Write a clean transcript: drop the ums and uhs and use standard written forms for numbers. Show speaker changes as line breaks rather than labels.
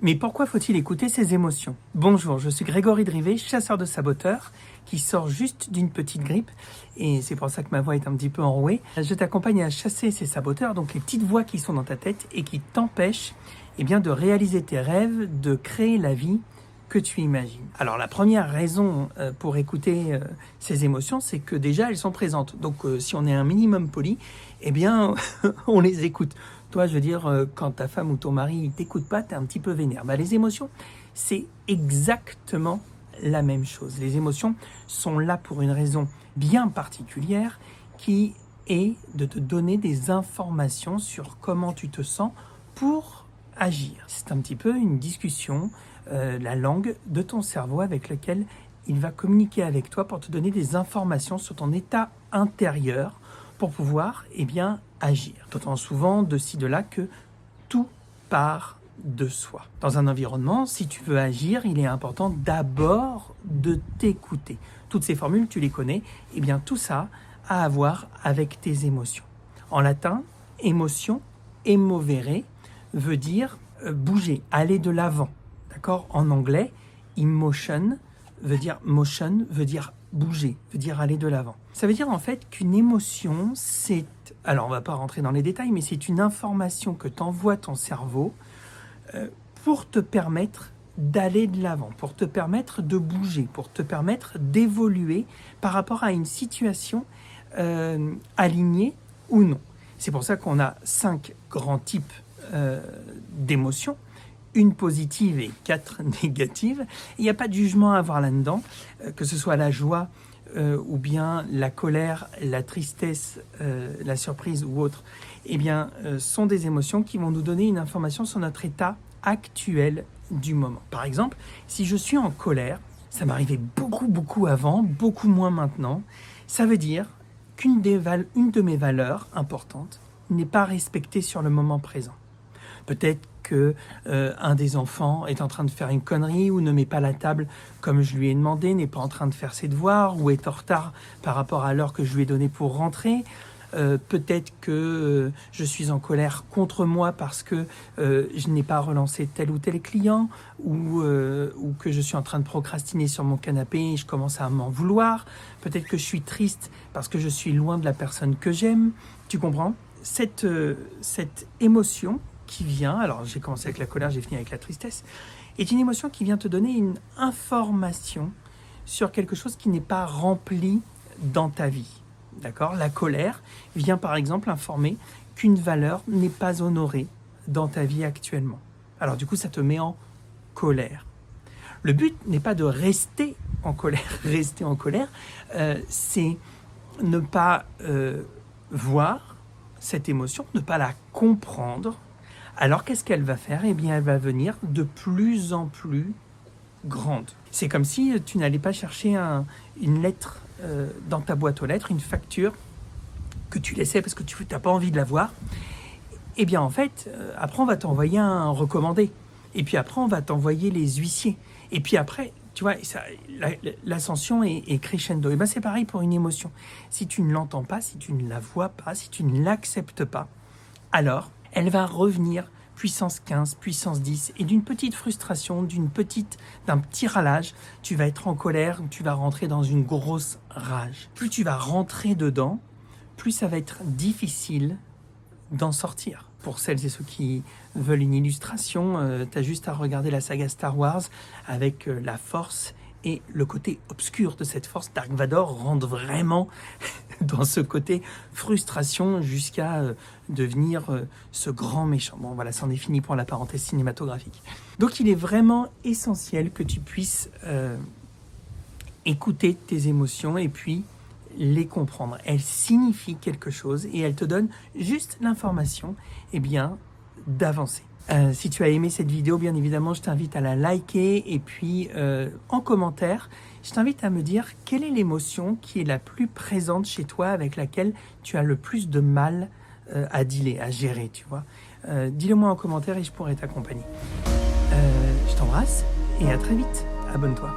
Mais pourquoi faut-il écouter ses émotions? Bonjour, je suis Grégory Drivet, chasseur de saboteurs, qui sort juste d'une petite grippe, et c'est pour ça que ma voix est un petit peu enrouée. Je t'accompagne à chasser ces saboteurs, donc les petites voix qui sont dans ta tête et qui t'empêchent de réaliser tes rêves, de créer la vie que tu imagines. Alors la première raison pour écouter ces émotions, c'est que déjà elles sont présentes. Donc si on est un minimum poli, on les écoute. Toi, je veux dire, quand ta femme ou ton mari ne t'écoute pas, tu es un petit peu vénère. Les émotions, c'est exactement la même chose. Les émotions sont là pour une raison bien particulière qui est de te donner des informations sur comment tu te sens pour agir. C'est un petit peu une discussion, la langue de ton cerveau avec laquelle il va communiquer avec toi pour te donner des informations sur ton état intérieur pour pouvoir agir. D'autant souvent de ci, de là que tout part de soi. Dans un environnement, si tu veux agir, il est important d'abord de t'écouter. Toutes ces formules, tu les connais, tout ça a à voir avec tes émotions. En latin, émotion, emovere, veut dire bouger, aller de l'avant. D'accord ? En anglais, emotion veut dire bouger, veut dire aller de l'avant. Ça veut dire en fait qu'une émotion, c'est... Alors on va pas rentrer dans les détails, mais c'est une information que t'envoie ton cerveau pour te permettre d'aller de l'avant, pour te permettre de bouger, pour te permettre d'évoluer par rapport à une situation alignée ou non. C'est pour ça qu'on a 5 grands types d'émotions, une positive et 4 négatives. Il n'y a pas de jugement à avoir là-dedans, que ce soit la joie ou bien la colère, la tristesse, la surprise ou autre, sont des émotions qui vont nous donner une information sur notre état actuel du moment. Par exemple, si je suis en colère, ça m'arrivait beaucoup avant, beaucoup moins maintenant, ça veut dire qu'une de mes valeurs importantes n'est pas respectée sur le moment présent. Peut-être que un des enfants est en train de faire une connerie ou ne met pas la table comme je lui ai demandé, n'est pas en train de faire ses devoirs ou est en retard par rapport à l'heure que je lui ai donnée pour rentrer. Peut-être que je suis en colère contre moi parce que je n'ai pas relancé tel ou tel client ou que je suis en train de procrastiner sur mon canapé et je commence à m'en vouloir. Peut-être que je suis triste parce que je suis loin de la personne que j'aime. Tu comprends ? Cette émotion qui vient, alors j'ai commencé avec la colère, j'ai fini avec la tristesse, est une émotion qui vient te donner une information sur quelque chose qui n'est pas rempli dans ta vie. D'accord ? La colère vient par exemple informer qu'une valeur n'est pas honorée dans ta vie actuellement. Alors du coup, ça te met en colère. Le but n'est pas de rester en colère. Rester en colère, c'est ne pas voir cette émotion, ne pas la comprendre. Alors qu'est-ce qu'elle va faire ? Elle va venir de plus en plus grande. C'est comme si tu n'allais pas chercher une lettre dans ta boîte aux lettres, une facture que tu laissais parce que tu n'as pas envie de la voir. En fait, après on va t'envoyer un recommandé. Et puis après on va t'envoyer les huissiers. Et puis après, tu vois, l'ascension est crescendo. C'est pareil pour une émotion. Si tu ne l'entends pas, si tu ne la vois pas, si tu ne l'acceptes pas, alors elle va revenir puissance 15, puissance 10, et d'une petite frustration, d'un petit râlage, tu vas être en colère, tu vas rentrer dans une grosse rage. Plus tu vas rentrer dedans, plus ça va être difficile d'en sortir. Pour celles et ceux qui veulent une illustration, tu as juste à regarder la saga Star Wars avec la Force et le côté obscur de cette force. Dark Vador rentre vraiment dans ce côté frustration jusqu'à devenir ce grand méchant. Bon voilà, c'en est fini pour la parenthèse cinématographique. Donc il est vraiment essentiel que tu puisses écouter tes émotions et puis les comprendre. Elles signifient quelque chose et elles te donnent juste l'information d'avancer. Si tu as aimé cette vidéo, bien évidemment, je t'invite à la liker et puis en commentaire, je t'invite à me dire quelle est l'émotion qui est la plus présente chez toi, avec laquelle tu as le plus de mal à dealer, à gérer, tu vois. Dis-le moi en commentaire et je pourrai t'accompagner. Je t'embrasse et à très vite. Abonne-toi.